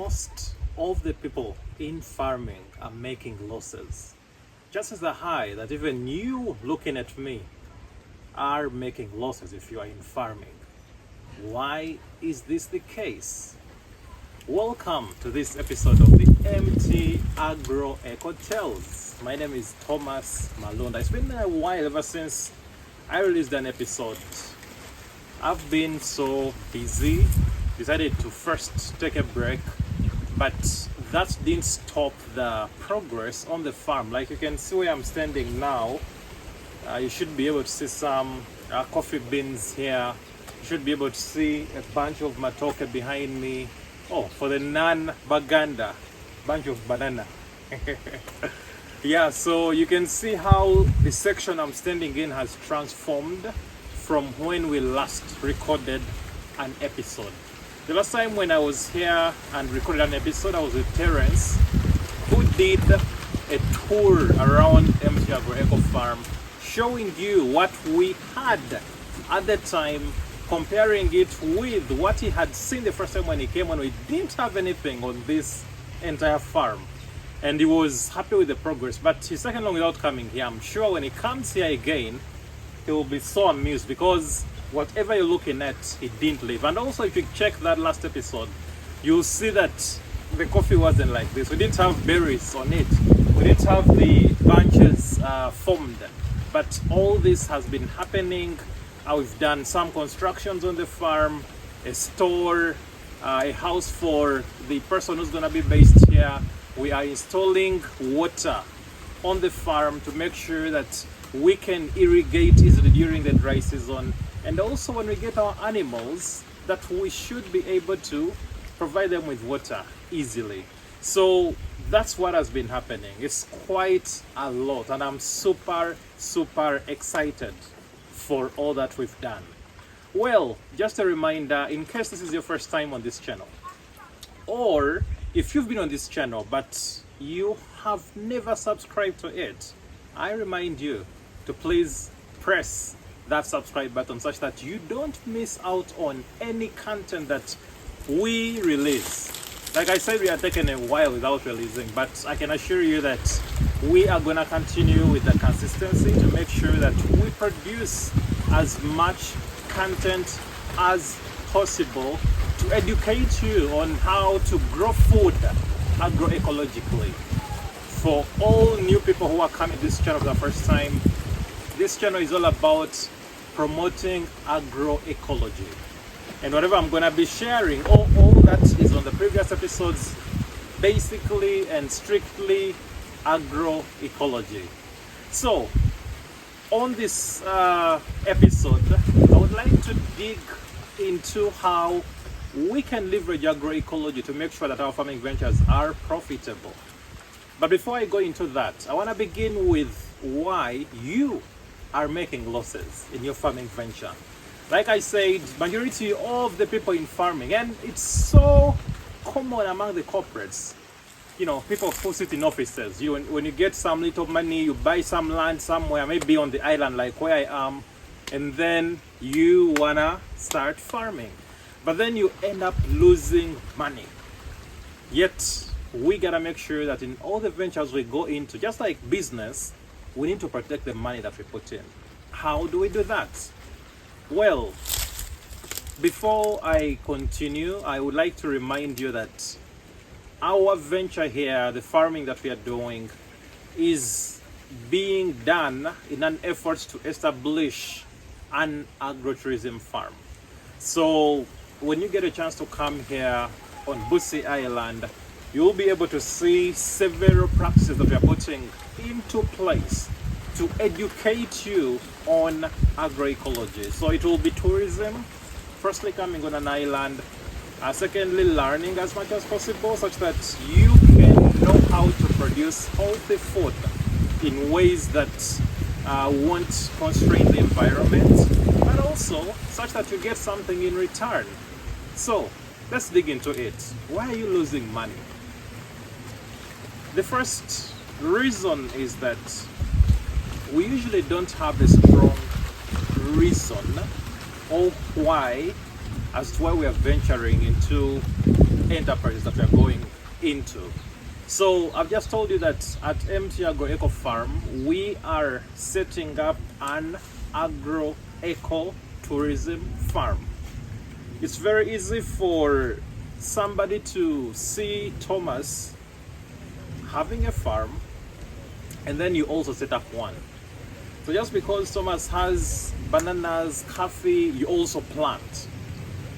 most of the people in farming are making losses. Just as high that even you looking at me are making losses if you are in farming. Why is this the case? Welcome to this episode of the MT Agroeco Tales. My name is Thomas Malonda. It's been a while ever since I released an episode. I've been so busy, decided to first take a break, but that didn't stop the progress on the farm. Like you can see where I'm standing now, you should be able to see some coffee beans here. You should be able to see a bunch of matoke behind me. Oh, for the non-Baganda, bunch of banana. Yeah, so you can see how the section I'm standing in has transformed from when we last recorded an episode. The last time when I was here and recorded an episode, I was with Terence, who did a tour around MT Agroeco Farm, showing you what we had at the time, comparing it with what he had seen the first time when he came when we didn't have anything on this entire farm. And he was happy with the progress, but he's taken long without coming here. I'm sure when he comes here again, he will be so amused because whatever you're looking at, it didn't leave. And also, if you check that last episode, you'll see that the coffee wasn't like this. We didn't have berries on it. We didn't have the bunches formed. But all this has been happening. We've done some constructions on the farm, a store, a house for the person who's going to be based here. We are installing water on the farm to make sure that we can irrigate easily during the dry season. And also when we get our animals, that we should be able to provide them with water easily. So that's what has been happening. It's quite a lot, and I'm super excited for all that we've done. Well, just a reminder, in case this is your first time on this channel, or if you've been on this channel but you have never subscribed to it, I remind you to please press that subscribe button such that you don't miss out on any content that we release. Like I said, we are taking a while without releasing, but I can assure you that we are going to continue with the consistency to make sure that we produce as much content as possible to educate you on how to grow food agroecologically. For all new people who are coming to this channel for the first time, this channel is all about promoting agroecology. And whatever I'm going to be sharing, all that is on the previous episodes, basically and strictly agroecology. So, on this episode, I would like to dig into how we can leverage agroecology to make sure that our farming ventures are profitable. But before I go into that, I want to begin with why you are making losses in your farming venture. Like I said, majority of the people in farming, and it's so common among the corporates, you know, people who sit in offices, when you get some little money, you buy some land somewhere, maybe on the island like where I am, and then you wanna start farming. But then you end up losing money. Yet, we gotta make sure that in all the ventures we go into, just like business, we need to protect the money that we put in. How do we do that? Well, before I continue, I would like to remind you that our venture here, the farming that we are doing, is being done in an effort to establish an agrotourism farm. So when you get a chance to come here on Busi Island, you'll be able to see several practices that we are putting into place to educate you on agroecology. So it will be tourism, firstly coming on an island, secondly learning as much as possible such that you can know how to produce healthy food in ways that won't constrain the environment, but also such that you get something in return. So let's dig into it. Why are you losing money? The first reason is that we usually don't have a strong reason or why as to why we are venturing into enterprises that we are going into. So I've just told you that at MT Agro Eco Farm, we are setting up an agro-eco tourism farm. It's very easy for somebody to see Thomas having a farm, and then you also set up one. So just because Thomas has bananas, coffee, you also plant.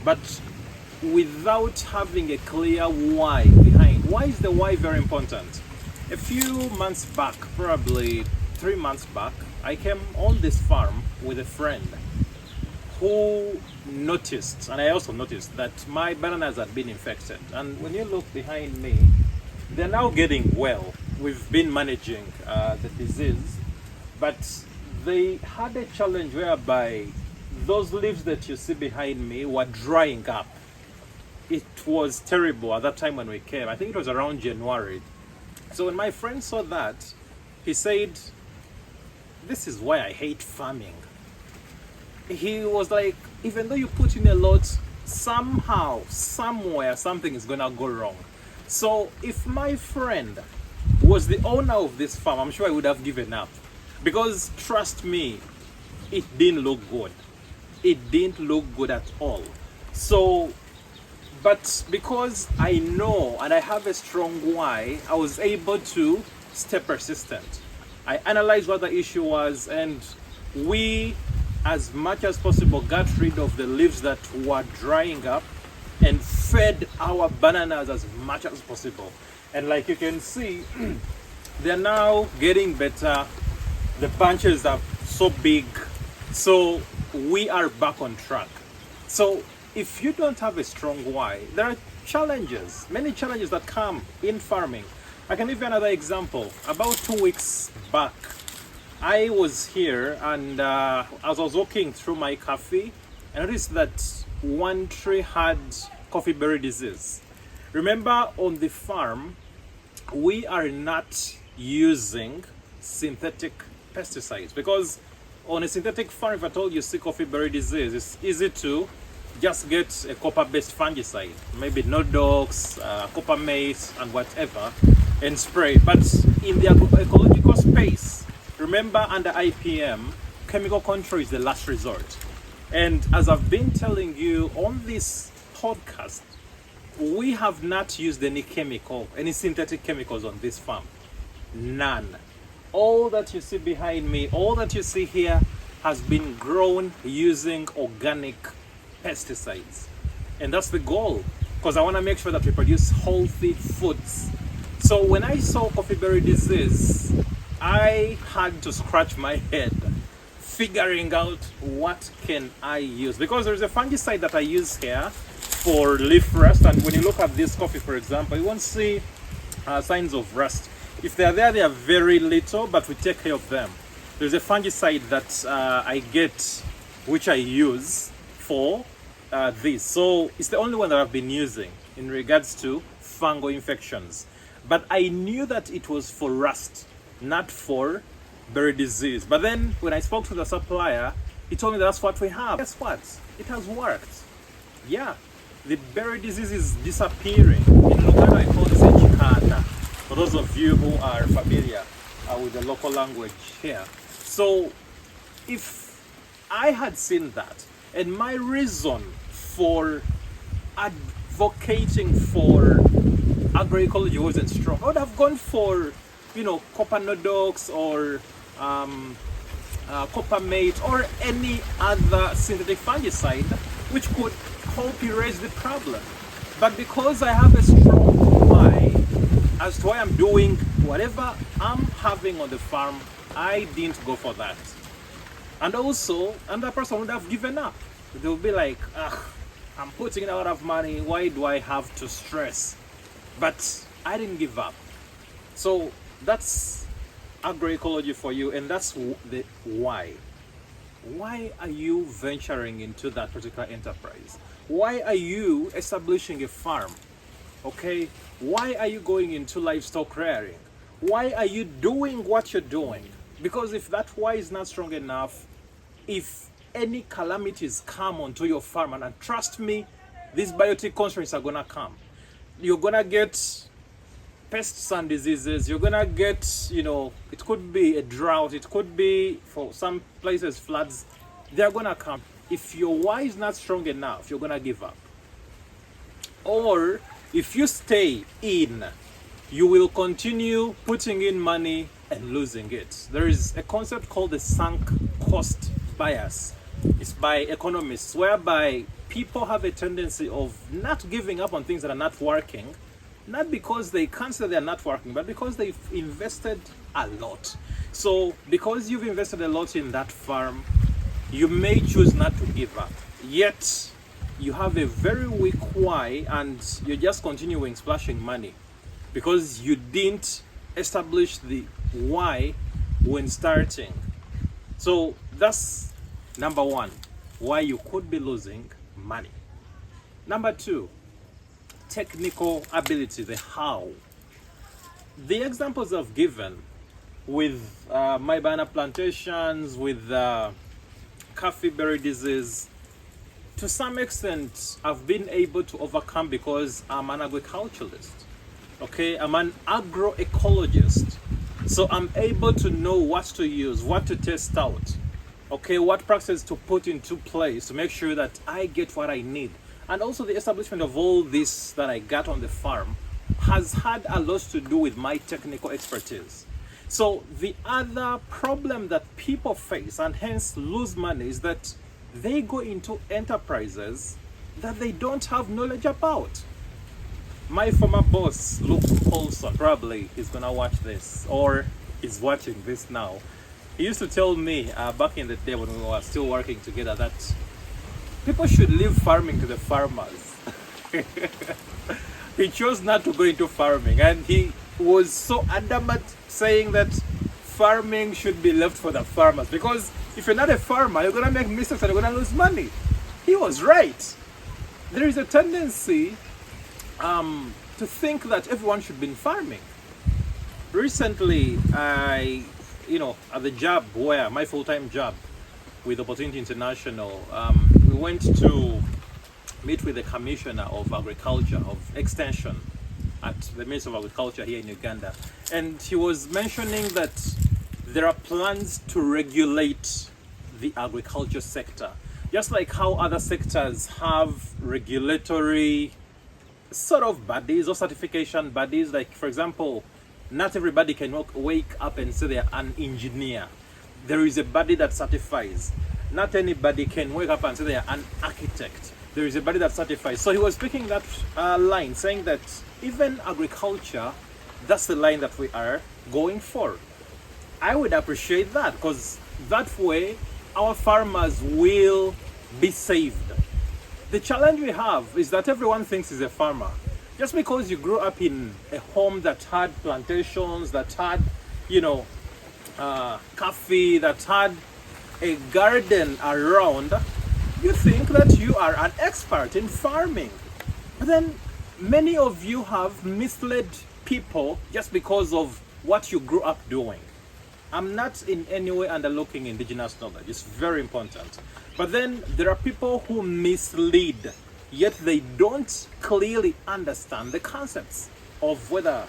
But without having a clear why behind. Why is the why very important? A few months back, probably 3 months back, I came on this farm with a friend who noticed, and I also noticed, that my bananas had been infected. And when you look behind me, they're now getting well. We've been managing the disease, but they had a challenge whereby those leaves that you see behind me were drying up. It was terrible at that time when we came. I think it was around January. So when my friend saw that, he said, "This is why I hate farming." He was like, even though you put in a lot, somehow, somewhere, something is gonna go wrong. So if my friend was the owner of this farm, I'm sure I would have given up. Because trust me, it didn't look good. It didn't look good at all. So, but because I know and I have a strong why, I was able to stay persistent. I analyzed what the issue was, and we, as much as possible, got rid of the leaves that were drying up and fed our bananas as much as possible. And like you can see, they're now getting better. The bunches are so big. So we are back on track. So if you don't have a strong why, there are challenges, many challenges that come in farming. I can give you another example. About 2 weeks back, I was here, and as I was walking through my coffee, I noticed that one tree had coffee berry disease. Remember, on the farm, we are not using synthetic pesticides, because on a synthetic farm, if at all you see coffee berry disease, it's easy to just get a copper-based fungicide, maybe Nodox, copper mace, and whatever, and spray. But in the agroecological space, remember, under IPM, chemical control is the last resort. And as I've been telling you on this podcast, we have not used any chemical, any synthetic chemicals on this farm. None. All that you see behind me, all that you see here, has been grown using organic pesticides. And that's the goal, because I want to make sure that we produce healthy foods. So when I saw coffee berry disease, I had to scratch my head figuring out what can I use, because there's a fungicide that I use here for leaf rust, and when you look at this coffee, for example, you won't see signs of rust. If they're there, they are very little, but we take care of them. There's a fungicide that I get, which I use for this. So it's the only one that I've been using in regards to fungal infections. But I knew that it was for rust, not for berry disease. But then when I spoke to the supplier, he told me that's what we have. Guess what? It has worked. Yeah, the berry disease is disappearing. In Lugano, I call this a chikana, for those of you who are familiar with the local language here. So if I had seen that, and my reason for advocating for agroecology wasn't strong, I would have gone for, copper nodox or copper mate or any other synthetic fungicide which could help erase the problem. But because I have a strong why as to why I'm doing whatever I'm having on the farm, I didn't go for that. And also, another person would have given up. They would be like, I'm putting in a lot of money, why do I have to stress? But I didn't give up. So that's agroecology for you, and that's the why. Why are you venturing into that particular enterprise? Why are you establishing a farm? Okay, why are you going into livestock rearing? Why are you doing what you're doing? Because if that why is not strong enough, if any calamities come onto your farm, and trust me, these biotic constraints are gonna come. you're gonna get pests and diseases. You're gonna get, it could be a drought, it could be, for some places, floods. They're gonna come. If your why is not strong enough, you're gonna give up. Or if you stay in, you will continue putting in money and losing it. There is a concept called the sunk cost bias. It's by economists, whereby people have a tendency of not giving up on things that are not working, not because they can't say they're not working, but because they've invested a lot. So because you've invested a lot in that farm, you may choose not to give up. Yet you have a very weak why, and you're just continuing splashing money because you didn't establish the why when starting. So that's number one, why you could be losing money. Number two, technical ability, the how. The examples I've given with my banana plantations, with coffee berry disease, to some extent I've been able to overcome because I'm an agroecologyist. Okay, I'm an agroecologist. So I'm able to know what to use, what to test out. Okay, what practices to put into place to make sure that I get what I need. And also the establishment of all this that I got on the farm has had a lot to do with my technical expertise. So the other problem that people face and hence lose money is that they go into enterprises that they don't have knowledge about. My former boss, Luke Colson, probably he's gonna watch this or is watching this now. He used to tell me back in the day when we were still working together that people should leave farming to the farmers. He chose not to go into farming, and he was so adamant saying that farming should be left for the farmers, because if you're not a farmer, you're gonna make mistakes and you're gonna lose money. He was right. There is a tendency to think that everyone should be in farming. Recently, at the job where my full-time job with Opportunity International, we went to meet with the Commissioner of Agriculture, of Extension at the Ministry of Agriculture here in Uganda. And he was mentioning that there are plans to regulate the agriculture sector. Just like how other sectors have regulatory sort of bodies or certification bodies, like for example, not everybody can wake up and say they're an engineer. There is a body that certifies. Not anybody can wake up and say they're an architect. There is a body that certifies. So he was speaking that line, saying that even agriculture, that's the line that we are going for. I would appreciate that, because that way our farmers will be saved. The challenge we have is that everyone thinks he's a farmer. Just because you grew up in a home that had plantations, that had, coffee, that had a garden around, you think that you are an expert in farming. But then many of you have misled people just because of what you grew up doing. I'm not in any way underlooking indigenous knowledge. It's very important. But then there are people who mislead, yet they don't clearly understand the concepts of whether,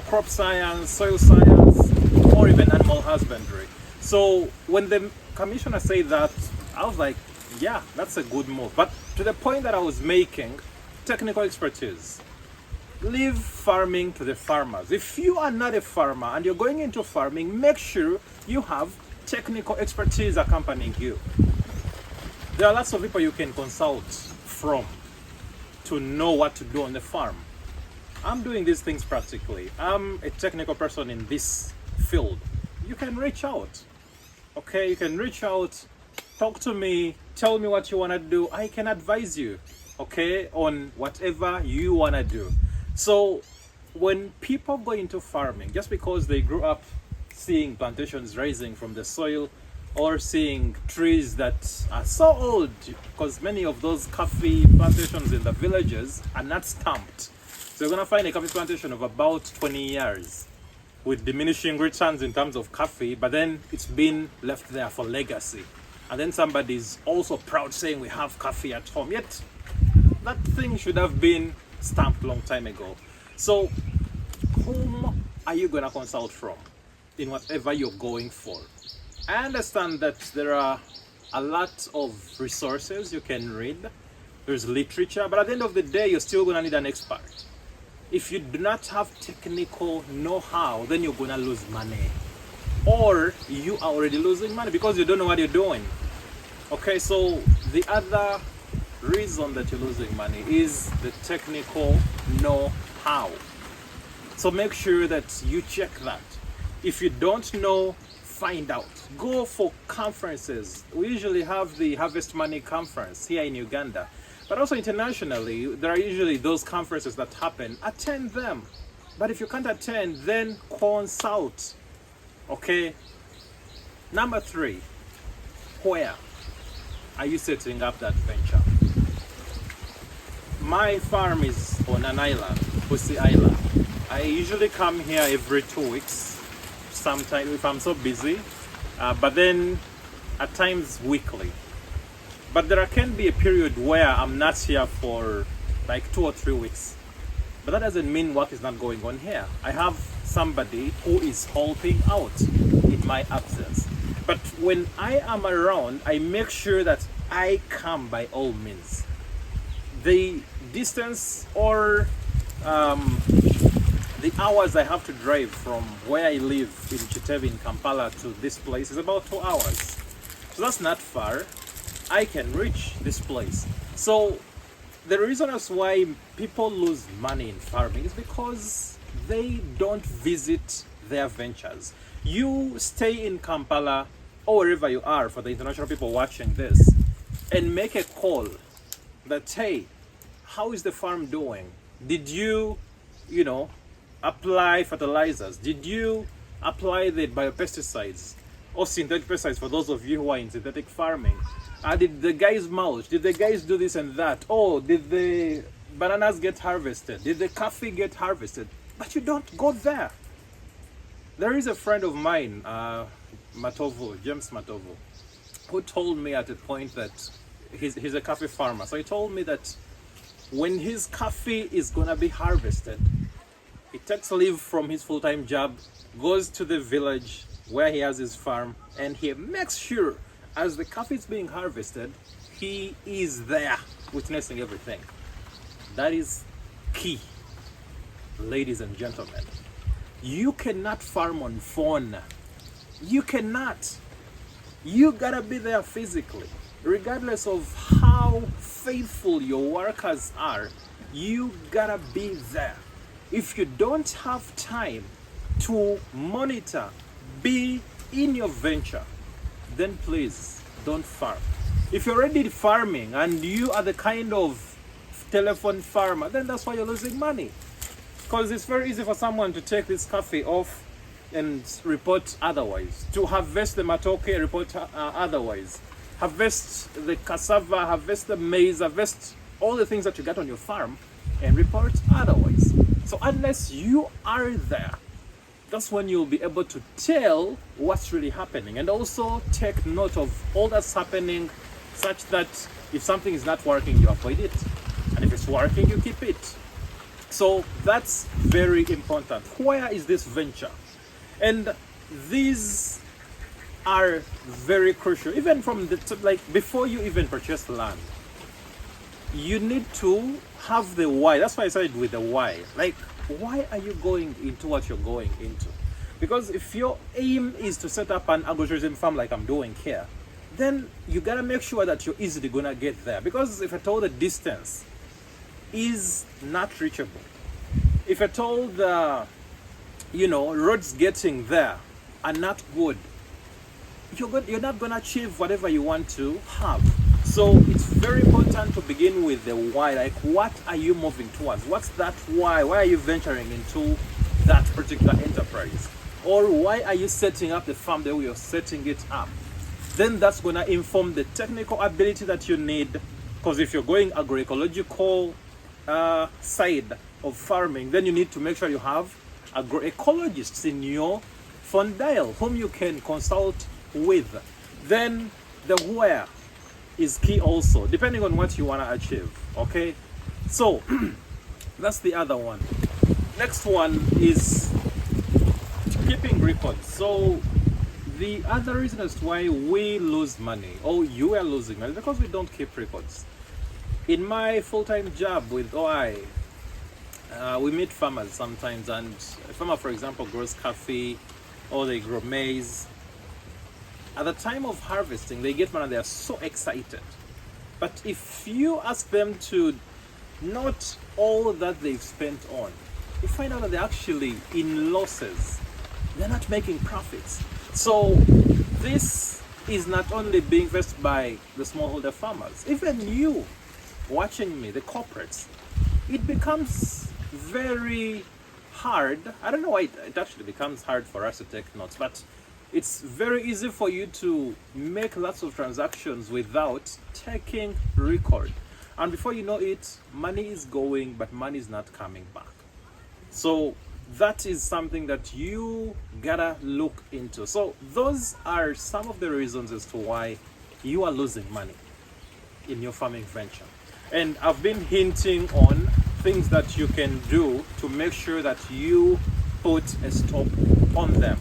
crop science, soil science, or even animal husbandry. So when the commissioner said that, I was like, yeah, that's a good move. But to the point that I was making, technical expertise. Leave farming to the farmers. If you are not a farmer and you're going into farming, make sure you have technical expertise accompanying you. There are lots of people you can consult from to know what to do on the farm. I'm doing these things practically. I'm a technical person in this field. You can reach out. Okay, you can reach out, talk to me, tell me what you want to do. I can advise you, okay, on whatever you want to do. So when people go into farming, just because they grew up seeing plantations rising from the soil or seeing trees that are so old, because many of those coffee plantations in the villages are not stamped. So you're going to find a coffee plantation of about 20 years with diminishing returns in terms of coffee, but then it's been left there for legacy. And then somebody's also proud saying we have coffee at home. Yet that thing should have been stamped long time ago. So whom are you going to consult from in whatever you're going for? I understand that there are a lot of resources you can read. There's literature, but at the end of the day, you're still going to need an expert. If you do not have technical know-how, then you're going to lose money. Or you are already losing money because you don't know what you're doing. Okay, so the other reason that you're losing money is the technical know-how. So make sure that you check that. If you don't know, find out. Go for conferences. We usually have the Harvest Money Conference here in Uganda. But also internationally, there are usually those conferences that happen. Attend them. But if you can't attend, then consult. Okay? Number 3, where are you setting up that venture? My farm is on an island, Pussy Island. I usually come here every 2 weeks, sometimes if I'm so busy, but then at times weekly. But there can be a period where I'm not here for like 2 or 3 weeks. But that doesn't mean work is not going on here. I have somebody who is helping out in my absence. But when I am around, I make sure that I come by all means. The distance or the hours I have to drive from where I live in Chitevi in Kampala to this place is about 2 hours. So that's not far. I can reach this place. So the reason as why people lose money in farming is because they don't visit their ventures. You stay in Kampala or wherever you are, for the international people watching this, and make a call that, hey, how is the farm doing? Did you apply fertilizers? Did you apply the biopesticides or synthetic pesticides for those of you who are in synthetic farming? Did the guys mulch? Did the guys do this and that? Oh, did the bananas get harvested? Did the coffee get harvested? But you don't go there. There is a friend of mine, James Matovo, who told me at a point that he's a coffee farmer. So he told me that when his coffee is gonna be harvested, he takes leave from his full-time job, goes to the village where he has his farm, and he makes sure as the coffee is being harvested, he is there witnessing everything. That is key, ladies and gentlemen. You cannot farm on phone. You cannot. You gotta be there physically. Regardless of how faithful your workers are, you gotta be there. If you don't have time to monitor, be in your venture, then please don't farm. If you're already farming and you are the kind of telephone farmer, then that's why you're losing money. Because it's very easy for someone to take this coffee off and report otherwise. To harvest the matoke, report otherwise. Harvest the cassava, harvest the maize, harvest all the things that you got on your farm and report otherwise. So unless you are there, that's when you'll be able to tell what's really happening and also take note of all that's happening such that if something is not working, you avoid it. And if it's working, you keep it. So that's very important. Where is this venture? And these are very crucial. Even from before you even purchase land, you need to have the why. That's why I started with the why. Like, why are you going into what you're going into? Because if your aim is to set up an agritourism farm like I'm doing here, then you gotta make sure that you're easily gonna get there. Because if at all the distance is not reachable, if at all the roads getting there are not good, you're not gonna achieve whatever you want to have. So it's very important to begin with the why. Like, what are you moving towards? What's that why? Why are you venturing into that particular enterprise? Or why are you setting up the farm the way you're setting it up? Then that's gonna inform the technical ability that you need. Because if you're going agroecological side of farming, then you need to make sure you have agroecologists in your phone dial whom you can consult with. Then the where is key also, depending on what you want to achieve. Okay, so That's the other one. Next one is keeping records. So the other reason as to why we lose money, or you are losing money, because we don't keep records. In my full-time job with OI, we meet farmers sometimes, and a farmer, for example, grows coffee or they grow maize. At the time of harvesting, they get money and they are so excited. But if you ask them to note all that they've spent on, you find out that they're actually in losses. They're not making profits. So this is not only being faced by the smallholder farmers, even you watching me, the corporates, it becomes very hard. I don't know why it actually becomes hard for us to take notes, but it's very easy for you to make lots of transactions without taking record. And before you know it, money is going, but money is not coming back. So that is something that you gotta look into. So those are some of the reasons as to why you are losing money in your farming venture. And I've been hinting on things that you can do to make sure that you put a stop on them.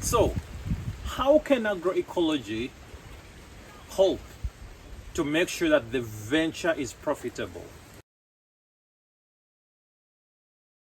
So how can agroecology help to make sure that the venture is profitable?